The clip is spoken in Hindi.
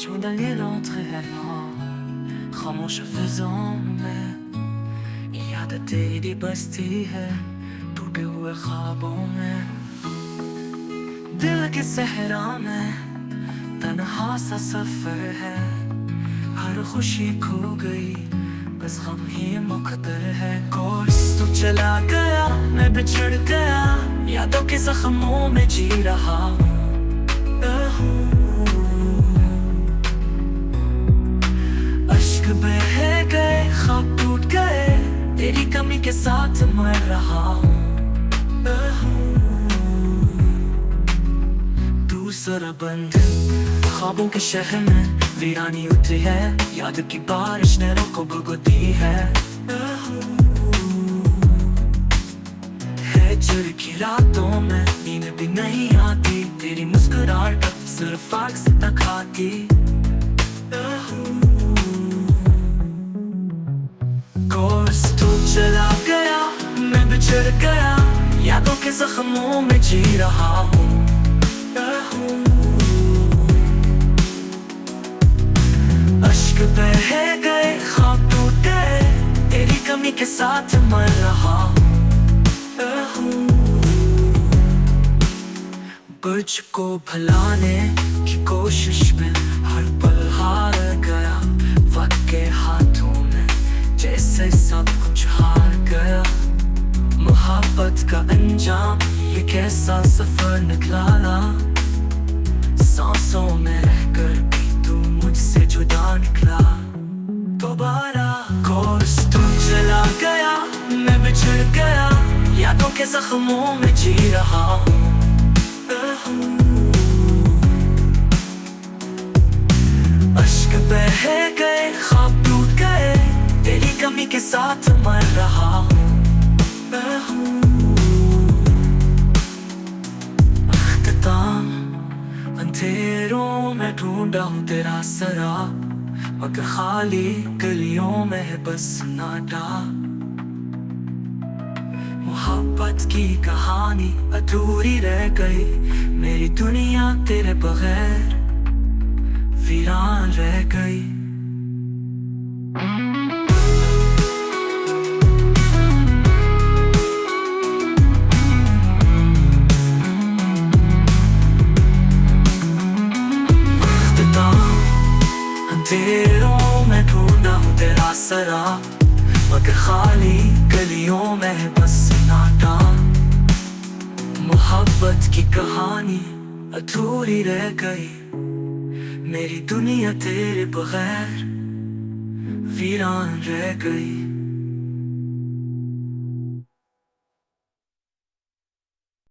जो दरिया रौंदते हैं खामोश फिजाओं में, याद तेरी बसती है टूटे हुए ख्वाबों में। दिल के सहरा में तन्हा सा सफर है, हर खुशी खो गई बस गम ही मुकद्दर है। कोर्स तू चला गया मैं बिछड़ गया, यादों के जख्मों में जी रहा हूँ। अश्क बह गए ख्वाब टूट गए, तेरी कमी के साथ मर रहा हूँ। दूसरा बंद ख्वाबों के शहर में वीरानी उतरी है, याद की बारिश नैनों को भुगती है। चुर की रातों में नींद भी नहीं आती, तेरी मुस्कुराहट सिर्फ आग से तकाती। कोर्स तू चला गया मैं बिछड़ गया, यादों के जख्मों में जी रहा हूँ। अश्क बह गए ख्वाब टूट गए, तेरी कमी के साथ मर रहा हूँ। बुझ को भुलाने की कोशिश में हर पल हार गया, वक्त के हाथों में जैसे सब कुछ हार गया। मोहब्बत का अंजाम ये कैसा सफर निकला, सांसों में रहकर भी तू मुझसे जुदा निकला। दोबारा कोर्स तू चला गया मैं बिछड़ गया, यादों के जख्मों में जी रहा हूँ। अश्क बह गए ख्वाब टूट गए, तेरी कमी के साथ मर रहा हूँ। अख्ताम अंधेरों में ढूंढा हूँ तेरा सरा, मगर खाली गलियों में है बस सन्नाटा। मोहब्बत की कहानी अधूरी रह गई, मेरी दुनिया तेरे बगैर वीरान रह गई। अंधेरों में ढूंढा हूँ तेरा सरा, मगर खाली गलियों में है बस सन्नाटा। मोहब्बत की कहानी अधूरी रह गई, मेरी दुनिया तेरे बगैर वीरान रह गई।